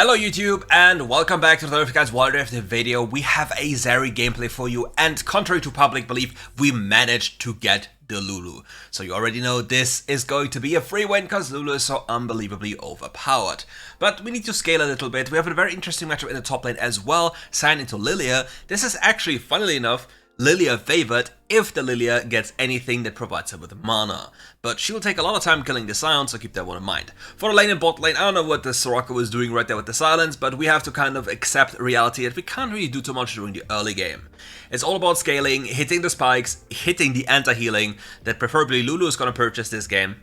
Hello YouTube and welcome back to the RiftGuides WildRift video. We have a ZERI gameplay for you, and contrary to public belief, we managed to get the Lulu. So you already know this is going to be a free win because Lulu is so unbelievably overpowered. But we need to scale a little bit. We have a very interesting matchup in the top lane as well, Sign into Lilia. This is actually, funnily enough, Lilia favored if the Lilia gets anything that provides her with mana. But she'll take a lot of time killing the Scion, so keep that one in mind. For the lane and bot lane, I don't know what the Soraka was doing right there with the silence, but we have to kind of accept reality that we can't really do too much during the early game. It's all about scaling, hitting the spikes, hitting the anti-healing that preferably Lulu is going to purchase this game.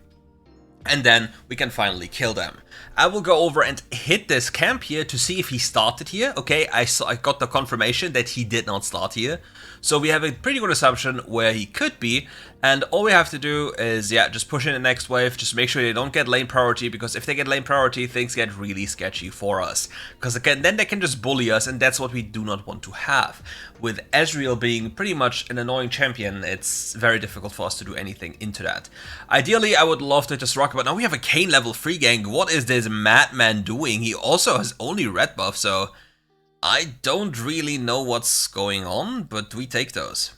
And then we can finally kill them. I will go over and hit this camp here to see if he started here. Okay, I got the confirmation that he did not start here. So we have a pretty good assumption where he could be. And all we have to do is, yeah, just push in the next wave. Just make sure they don't get lane priority, because if they get lane priority, things get really sketchy for us. Because again, then they can just bully us, and that's what we do not want to have. With Ezreal being pretty much an annoying champion, it's very difficult for us to do anything into that. Ideally, I would love to just rock, but now we have a Kayn level 3 gang. What is this madman doing? He also has only red buff, so I don't really know what's going on, but we take those.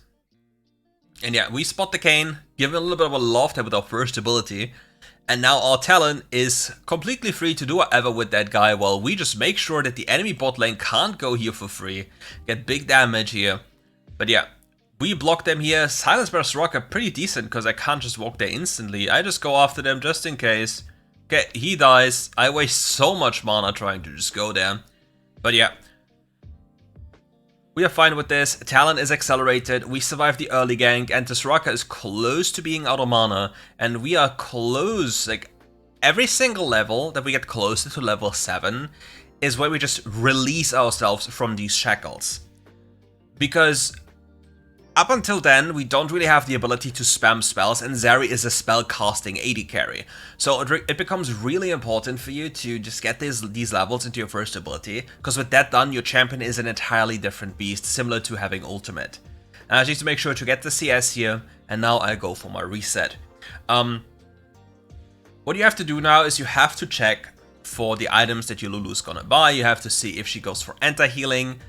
And yeah, we spot the Kayn, give him a little bit of a love there with our first ability, and now our Talon is completely free to do whatever with that guy, while we just make sure that the enemy bot lane can't go here for free, get big damage here. But yeah, we block them here. Silence versus Rock are pretty decent, because I can't just walk there instantly. I just go after them just in case. Okay, he dies. I waste so much mana trying to just go there. But yeah, we are fine with this. Talon is accelerated, we survive the early gank, and the Soraka is close to being out of mana, and we are close, like, every single level that we get closer to level 7 is where we just release ourselves from these shackles. Because up until then, we don't really have the ability to spam spells, and ZERI is a spell casting AD carry. So it becomes really important for you to just get these levels into your first ability, because with that done, your champion is an entirely different beast, similar to having ultimate. And I just need to make sure to get the CS here, and now I go for my reset. What you have to do now is you have to check for the items that your Lulu is gonna buy. You have to see if she goes for anti-healing.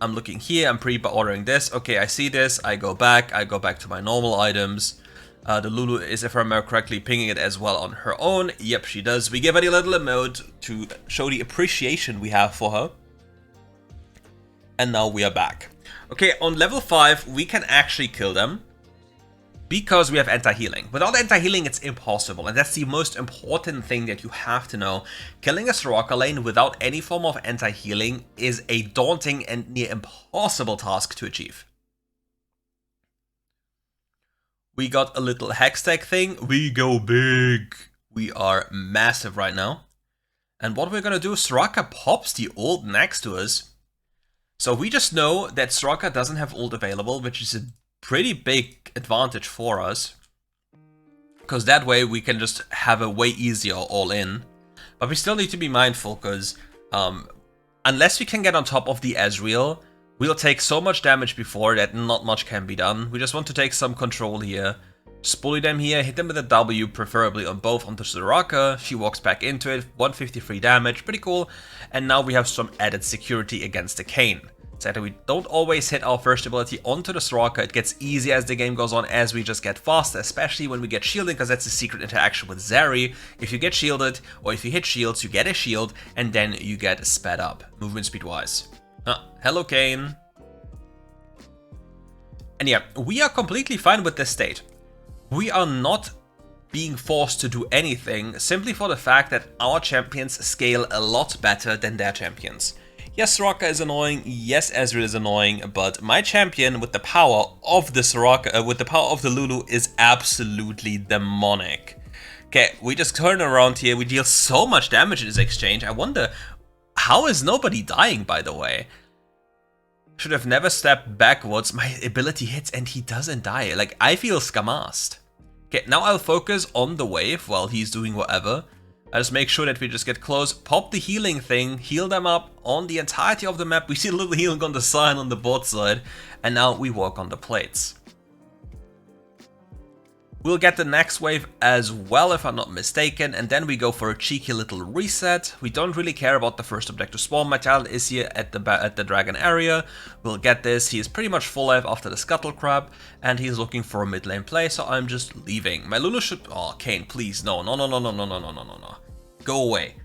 I'm looking here, I'm pre-ordering this. Okay, I see this, I go back to my normal items. The Lulu is, if I remember correctly, pinging it as well on her own. Yep, she does. We give her a little emote to show the appreciation we have for her. And now we are back. Okay, on level 5, we can actually kill them, because we have anti-healing. Without anti-healing, it's impossible, and that's the most important thing that you have to know. Killing a Soraka lane without any form of anti-healing is a daunting and near impossible task to achieve. We got a little Hextech thing. We go big. We are massive right now. And what we're gonna do, Soraka pops the ult next to us. So we just know that Soraka doesn't have ult available, which is a pretty big advantage for us, because that way we can just have a way easier all-in. But we still need to be mindful, because unless we can get on top of the Ezreal, we'll take so much damage before that not much can be done. We just want to take some control here, just bully them here, hit them with a W, preferably on both onto Soraka. She walks back into it, 153 damage, pretty cool. And now we have some added security against the Kayn. That we don't always hit our first ability onto the Soraka. It gets easier as the game goes on, as we just get faster, especially when we get shielding, because that's the secret interaction with ZERI. If you get shielded, or if you hit shields, you get a shield, and then you get sped up, movement speed wise. Hello Kayn. And yeah, we are completely fine with this state. We are not being forced to do anything, simply for the fact that our champions scale a lot better than their champions. Yes, Soraka is annoying, yes, Ezreal is annoying, but my champion with the power of the Soraka, with the power of the Lulu, is absolutely demonic. Okay, we just turn around here, we deal so much damage in this exchange. I wonder, how is nobody dying, by the way? Should have never stepped backwards, my ability hits and he doesn't die. Like, I feel scammed. Okay, now I'll focus on the wave while he's doing whatever. I just make sure that we just get close, pop the healing thing, heal them up on the entirety of the map. We see a little healing on the side on the bot side, and now we work on the plates. We'll get the next wave as well, if I'm not mistaken, and then we go for a cheeky little reset. We don't really care about the first objective spawn. My talent is here at the dragon area. We'll get this. He is pretty much full life after the scuttle crab, and he's looking for a mid lane play, so I'm just leaving. My Lulu should... Oh, Kayn, please, no. Go away.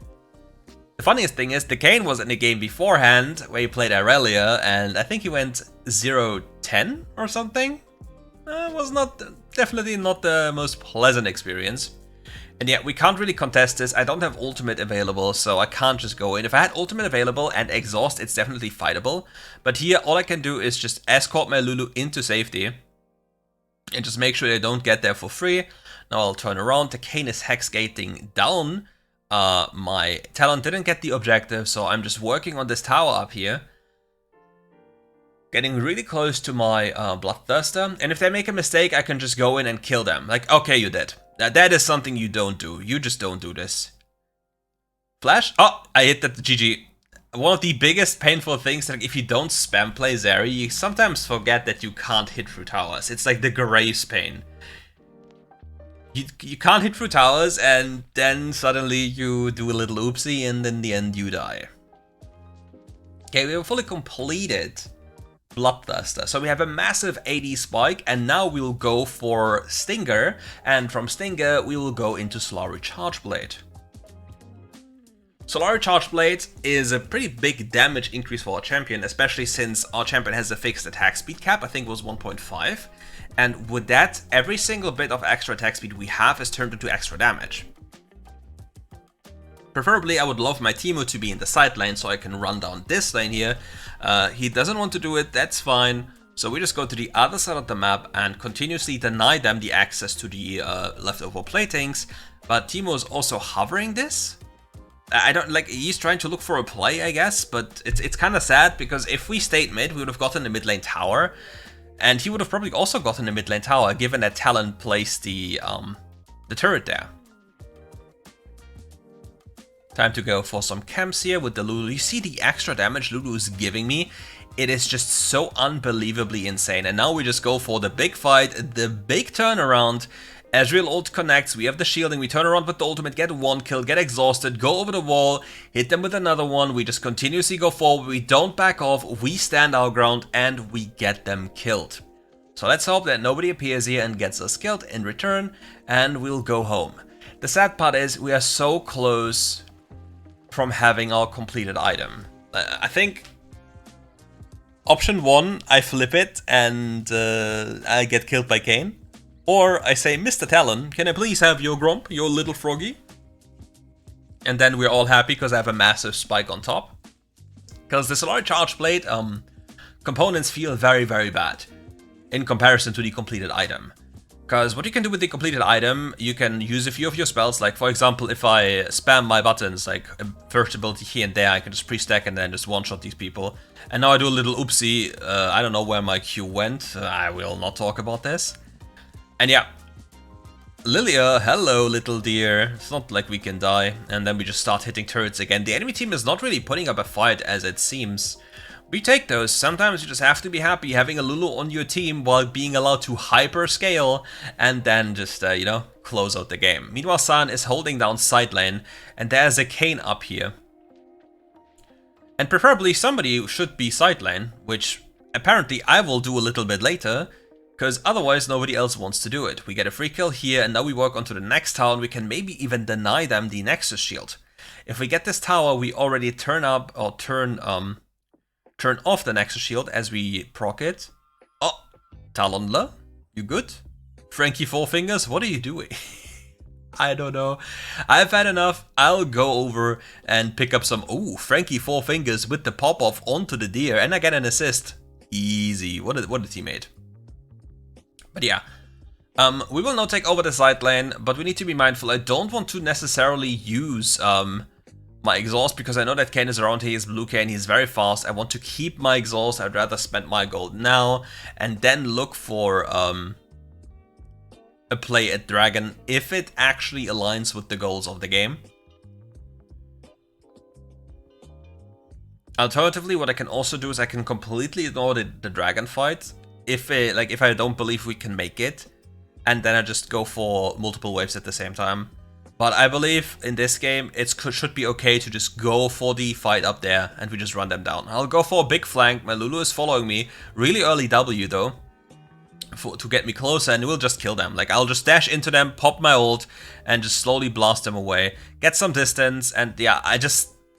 The funniest thing is, the Kayn was in the game beforehand, where he played Irelia, and I think he went 0-10 or something. Was definitely not the most pleasant experience. And yeah, we can't really contest this. I don't have ultimate available, so I can't just go in. If I had ultimate available and exhaust, it's definitely fightable. But here, all I can do is just escort my Lulu into safety and just make sure they don't get there for free. Now I'll turn around. The Kayn is hex gating down. My talent didn't get the objective, so I'm just working on this tower up here. Getting really close to my Bloodthirster, and if they make a mistake, I can just go in and kill them. Like, okay, you did. That is something you don't do. You just don't do this. Flash? Oh, I hit that GG. One of the biggest painful things, that if you don't spam play ZERI, you sometimes forget that you can't hit through towers. It's like the Graves pain. You can't hit through towers, and then suddenly you do a little oopsie, and in the end you die. Okay, we have fully completed Bloodthirster. So we have a massive AD spike, and now we'll go for Stinger, and from Stinger we will go into Solari Chargeblade. Solari Chargeblade is a pretty big damage increase for our champion, especially since our champion has a fixed attack speed cap, I think it was 1.5, and with that, every single bit of extra attack speed we have is turned into extra damage. Preferably, I would love my Teemo to be in the side lane so I can run down this lane here. He doesn't want to do it, that's fine. So we just go to the other side of the map and continuously deny them the access to the leftover platings. But Teemo is also hovering this. I don't like, he's trying to look for a play, I guess, but it's kind of sad because if we stayed mid, we would have gotten the mid lane tower. And he would have probably also gotten the mid lane tower, given that Talon placed the turret there. Time to go for some camps here with the Lulu. You see the extra damage Lulu is giving me? It is just so unbelievably insane. And now we just go for the big fight, the big turnaround. Ezreal ult connects, we have the shielding, we turn around with the ultimate, get one kill, get exhausted, go over the wall, hit them with another one, we just continuously go forward, we don't back off, we stand our ground, and we get them killed. So let's hope that nobody appears here and gets us killed in return, and we'll go home. The sad part is, we are so close from having our completed item. I think option 1, I flip it and I get killed by Kayn. Or I say, Mr. Talon, can I please have your grump, your little froggy? And then we're all happy because I have a massive spike on top. Because the Solari Chargeblade components feel very, very bad in comparison to the completed item. Because what you can do with the completed item, you can use a few of your spells, like for example, if I spam my buttons, like first ability here and there, I can just pre-stack and then just one-shot these people. And now I do a little oopsie, I don't know where my Q went, I will not talk about this. And yeah, Lilia, hello little dear, it's not like we can die, and then we just start hitting turrets again. The enemy team is not really putting up a fight as it seems. We take those. Sometimes you just have to be happy having a Lulu on your team while being allowed to hyper scale and then just, you know, close out the game. Meanwhile, San is holding down side lane and there's a Kayn up here. And preferably somebody should be side lane, which apparently I will do a little bit later because otherwise nobody else wants to do it. We get a free kill here and now we work onto the next tower and we can maybe even deny them the Nexus shield. If we get this tower, we already turn up or turn off the Nexus shield as we proc it. Oh, Talonla, you good? Frankie Four Fingers, what are you doing? I don't know. I've had enough. I'll go over and pick up some, ooh, Frankie Four Fingers with the pop-off onto the deer, and I get an assist. Easy. What a teammate. But yeah, we will now take over the side lane, but we need to be mindful. I don't want to necessarily use my exhaust because I know that Kayn is around here. He's blue Kayn, he's very fast. I want to keep my exhaust. I'd rather spend my gold now and then look for a play at Dragon if it actually aligns with the goals of the game. Alternatively, what I can also do is I can completely ignore the Dragon fight if I don't believe we can make it. and then I just go for multiple waves at the same time. But I believe in this game, it should be okay to just go for the fight up there, and we just run them down. I'll go for a big flank. My Lulu is following me. Really early W, though, to get me closer, and we'll just kill them. Like, I'll just dash into them, pop my ult, and just slowly blast them away. Get some distance, and yeah,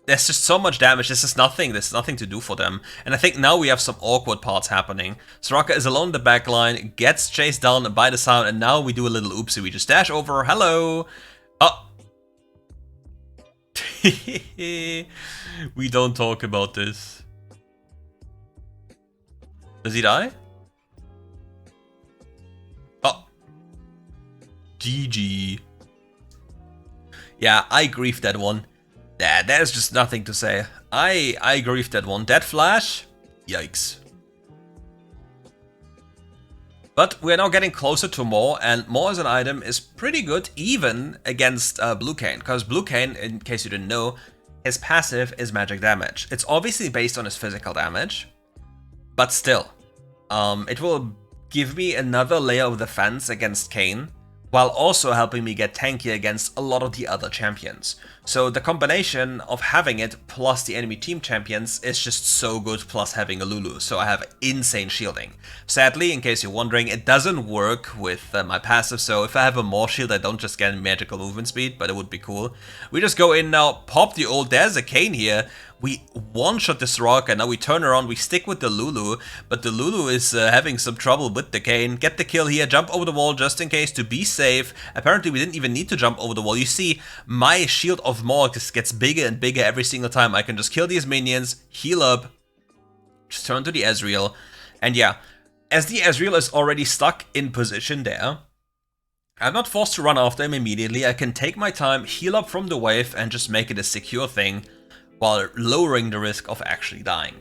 there's just so much damage. This is nothing. There's nothing to do for them. And I think now we have some awkward parts happening. Soraka is alone in the back line, gets chased down by the sound, and now we do a little oopsie. We just dash over. Hello! Oh. We don't talk about this. Does he die? Oh. GG. Yeah, I griefed that one. There's just nothing to say. I griefed that one. That flash? Yikes. But we're now getting closer to Maw, and Maw as an item is pretty good even against Blue Kayn, because Blue Kayn, in case you didn't know, his passive is magic damage. It's obviously based on his physical damage, but still, it will give me another layer of defense against Kayn, while also helping me get tanky against a lot of the other champions. So the combination of having it plus the enemy team champions is just so good, plus having a Lulu, so I have insane shielding. Sadly, in case you're wondering, it doesn't work with my passive, so if I have a more shield I don't just get magical movement speed, but it would be cool. We just go in now, pop the ult, there's a Kayn here, we one-shot this rock, and now we turn around, we stick with the Lulu, but the Lulu is having some trouble with the Kayn. Get the kill here, jump over the wall just in case to be safe. Apparently we didn't even need to jump over the wall. You see, my shield of Maw just gets bigger and bigger every single time. I can just kill these minions, heal up, just turn to the Ezreal, and yeah, as the Ezreal is already stuck in position there, I'm not forced to run after him immediately. I can take my time, heal up from the wave, and just make it a secure thing, while lowering the risk of actually dying.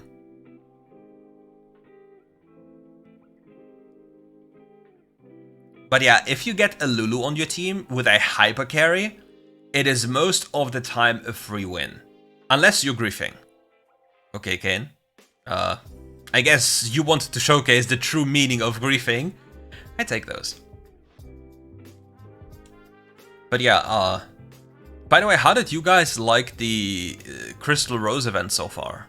But yeah, if you get a Lulu on your team with a hyper carry, it is most of the time a free win. Unless you're griefing. Okay, Kayn. I guess you wanted to showcase the true meaning of griefing. I take those. But yeah, by the way, how did you guys like the Crystal Rose event so far?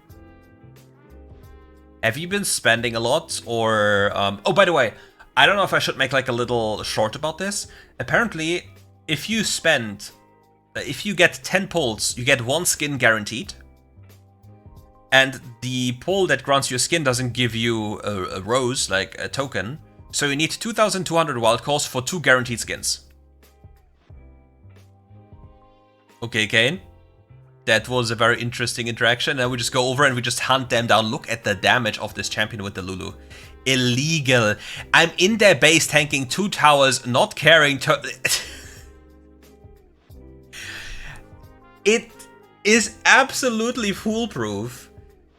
Have you been spending a lot, or... oh, by the way, I don't know if I should make like a little short about this. Apparently, if you spend... if you get 10 pulls, you get 1 skin guaranteed. And the pull that grants you a skin doesn't give you a rose, like a token. So you need 2,200 wild calls for 2 guaranteed skins. Okay, Kayn. That was a very interesting interaction. Now we just go over and we just hunt them down. Look at the damage of this champion with the Lulu. Illegal. I'm in their base tanking 2 towers, not caring. It is absolutely foolproof.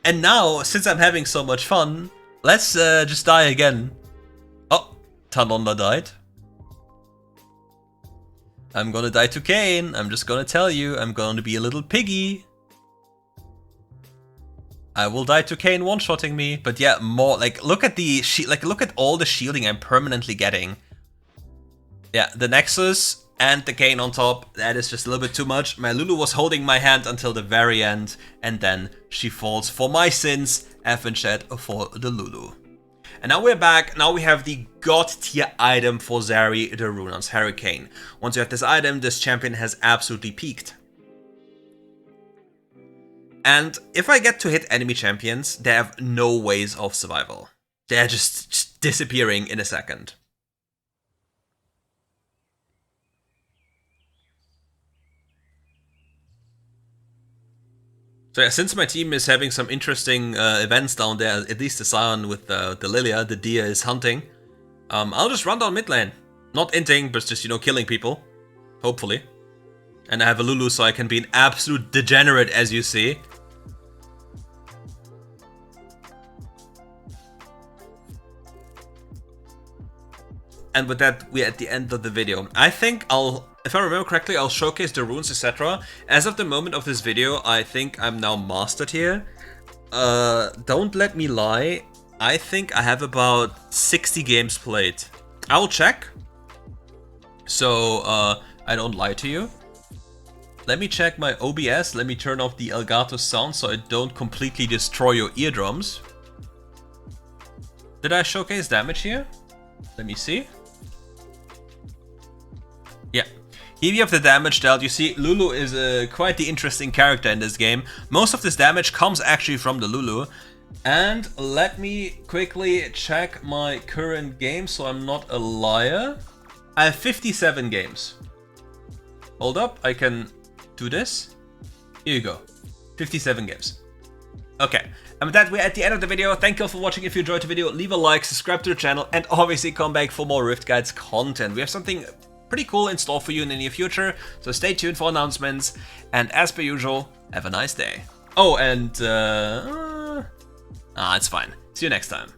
And now, since I'm having so much fun, let's just die again. Oh, Talonda died. I'm gonna die to Kayn. I'm just gonna tell you, I'm gonna be a little piggy. I will die to Kayn one-shotting me, but yeah, more like look at the look at all the shielding I'm permanently getting. Yeah, the Nexus and the Kayn on top, that is just a little bit too much. My Lulu was holding my hand until the very end, and then she falls for my sins, F in chat for the Lulu. And now we're back. Now we have the god tier item for ZERI, the Runon's Hurricane. Once you have this item, this champion has absolutely peaked. And if I get to hit enemy champions, they have no ways of survival. They're just disappearing in a second. So yeah, since my team is having some interesting events down there, at least the Scion with the Lilia, the Deer is hunting, I'll just run down mid lane. Not inting, but just, you know, killing people. Hopefully. And I have a Lulu, so I can be an absolute degenerate, as you see. And with that, we're at the end of the video. I think if I remember correctly, I'll showcase the runes, etc. As of the moment of this video, I think I'm now mastered here. Don't let me lie. I think I have about 60 games played. I'll check. So I don't lie to you. Let me check my OBS. Let me turn off the Elgato sound so I don't completely destroy your eardrums. Did I showcase damage here? Let me see. Yeah. Here we have the damage dealt. You see, Lulu is quite the interesting character in this game. Most of this damage comes actually from the Lulu. And let me quickly check my current game so I'm not a liar. I have 57 games. Hold up, I can do this. Here you go. 57 games. Okay, and with that, we're at the end of the video. Thank you all for watching. If you enjoyed the video, leave a like, subscribe to the channel, and obviously come back for more RiftGuides content. We have something pretty cool in store for you in the near future, so stay tuned for announcements. And as per usual, have a nice day. Oh, and it's fine. See you next time.